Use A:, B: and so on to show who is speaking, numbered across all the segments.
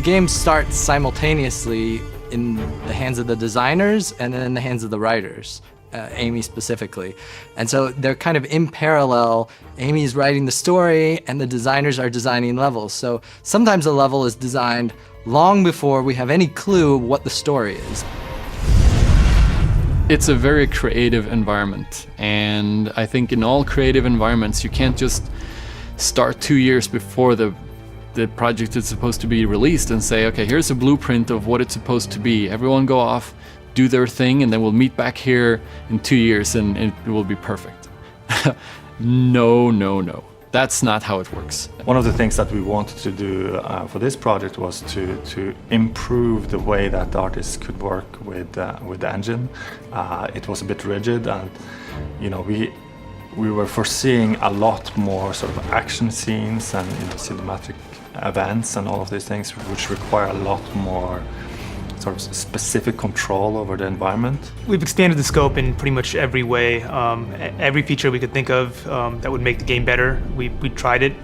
A: game starts simultaneously in the hands of the designers and then in the hands of the writers, Amy specifically. And so they're kind of in parallel. Amy's writing the story and the designers are designing levels. So sometimes a level is designed long before we have any clue what the story is.
B: It's a very creative environment, and I think in all creative environments you can't just start 2 years before the project is supposed to be released and say, okay, here's a blueprint of what it's supposed to be. Everyone go off, do their thing, and then we'll meet back here in 2 years and it will be perfect. No. That's not how it works.
C: One of the things that we wanted to do for this project was to improve the way that the artists could work with the engine. It was a bit rigid, and we were foreseeing a lot more sort of action scenes and cinematic events and all of these things, which require a lot more sort of specific control over the environment.
D: We've expanded the scope in pretty much every way. Every feature we could think of that would make the game better, we tried it.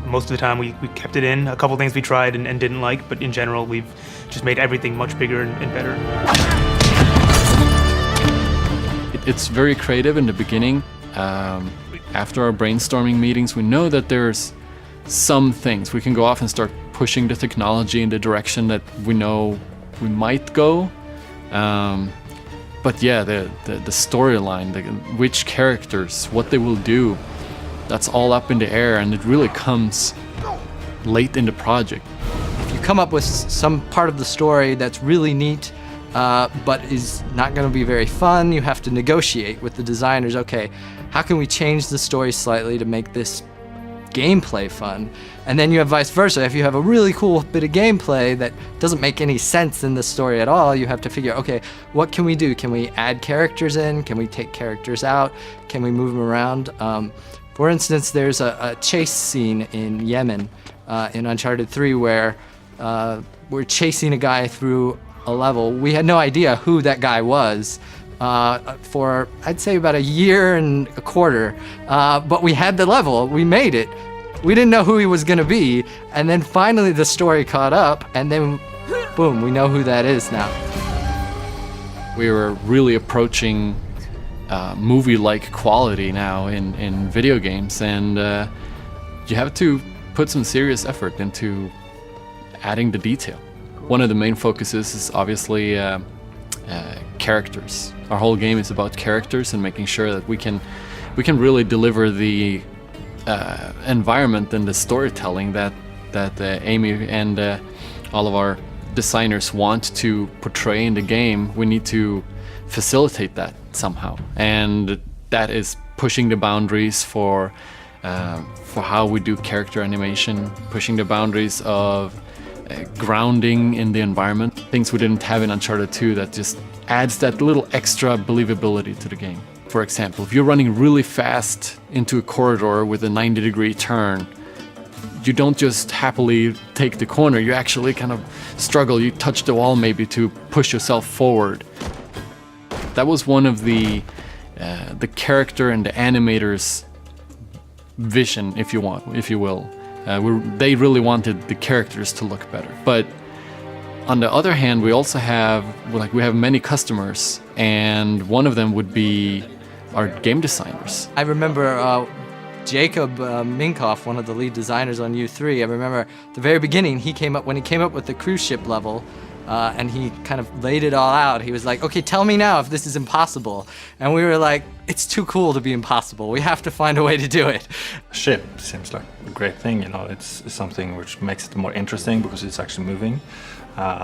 D: Most of the time we kept it in. A couple things we tried and didn't like, but in general we've just made everything much bigger and better.
B: It's very creative in the beginning. After our brainstorming meetings, we know that there's some things. We can go off and start pushing the technology in the direction that we know we might go, but yeah, the storyline, which characters, what they will do, that's all up in the air, and it really comes late in the project.
A: If you come up with some part of the story that's really neat, but is not going to be very fun, you have to negotiate with the designers. Okay, how can we change the story slightly to make this gameplay fun? And then you have vice versa. If you have a really cool bit of gameplay that doesn't make any sense in the story at all, you have to figure, okay, what can we do? Can we add characters in? Can we take characters out? Can we move them around? For instance, there's a chase scene in Yemen in Uncharted 3 where we're chasing a guy through a level. We had no idea who that guy was for, I'd say, about a year and a quarter. But we had the level, we made it. We didn't know who he was gonna be, and then finally the story caught up, and then boom, we know who that is now.
B: We were really approaching movie-like quality now in video games, and you have to put some serious effort into adding the detail. One of the main focuses is obviously characters. Our whole game is about characters and making sure that we can really deliver the environment and the storytelling that Amy and all of our designers want to portray in the game. We need to facilitate that somehow, and that is pushing the boundaries for how we do character animation, pushing the boundaries of grounding in the environment, things we didn't have in Uncharted 2 that just adds that little extra believability to the game. For example, if you're running really fast into a corridor with a 90-degree turn, you don't just happily take the corner, you actually kind of struggle, you touch the wall maybe to push yourself forward. That was one of the character and the animators' vision, if you will. They really wanted the characters to look better. But on the other hand, we also have many customers, and one of them would be our game designers.
A: I remember Jacob Minkoff, one of the lead designers on U3. I remember at the very beginning, when he came up with the cruise ship level, and he kind of laid it all out. He was like, okay, tell me now if this is impossible. And we were like, it's too cool to be impossible. We have to find a way to do it.
C: A ship seems like a great thing, it's something which makes it more interesting because it's actually moving.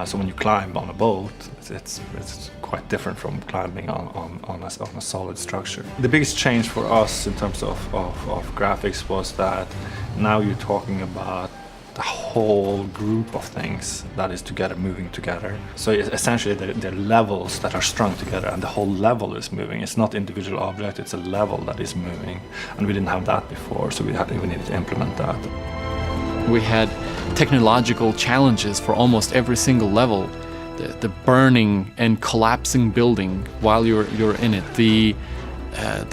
C: So when you climb on a boat, it's quite different from climbing on a solid structure. The biggest change for us in terms of graphics was that now you're talking about the whole group of things that is moving together. So essentially they're levels that are strung together, and the whole level is moving. It's not individual object, it's a level that is moving. And we didn't have that before, so we needed to implement that.
B: We had technological challenges for almost every single level. The burning and collapsing building while you're in it. The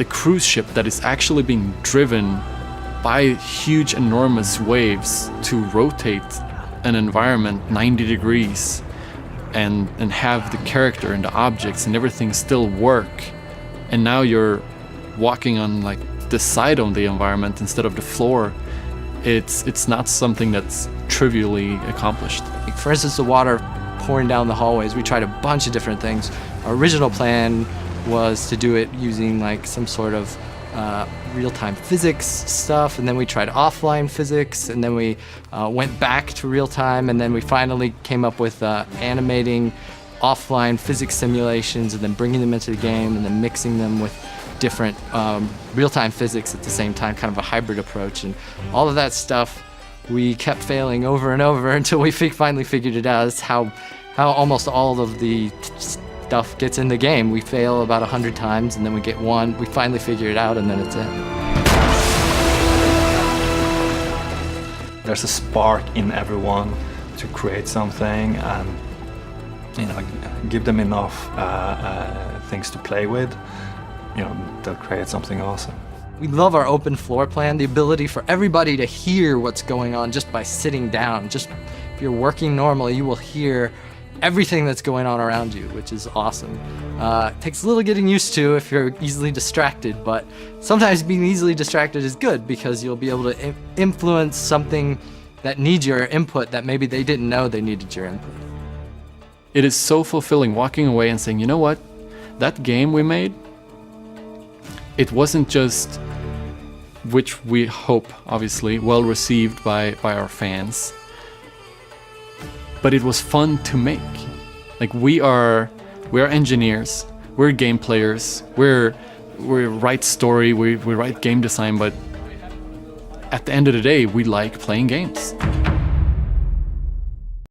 B: cruise ship that is actually being driven by huge, enormous waves to rotate an environment 90 degrees and have the character and the objects and everything still work, and now you're walking on like the side of the environment instead of the floor, it's not something that's trivially accomplished.
A: Like, for instance, the water pouring down the hallways, we tried a bunch of different things. Our original plan was to do it using like some sort of real-time physics stuff, and then we tried offline physics, and then we went back to real-time, and then we finally came up with animating offline physics simulations and then bringing them into the game and then mixing them with different real-time physics at the same time, kind of a hybrid approach. And all of that stuff we kept failing over and over until we finally figured it out. It's how almost all of the stuff gets in the game. We fail about 100 times and then we get one, we finally figure it out, and then it's it.
C: There's a spark in everyone to create something, and give them enough things to play with, they'll create something awesome.
A: We love our open floor plan, the ability for everybody to hear what's going on just by sitting down. Just if you're working normally, you will hear everything that's going on around you, which is awesome. It takes a little getting used to if you're easily distracted, but sometimes being easily distracted is good because you'll be able to influence something that needs your input that maybe they didn't know they needed your input.
B: It is so fulfilling walking away and saying, you know what, that game we made, it wasn't just, which we hope, obviously, well received by our fans, but it was fun to make. Like, we're engineers, we're game players, we write story, we write game design, but at the end of the day, we like playing games.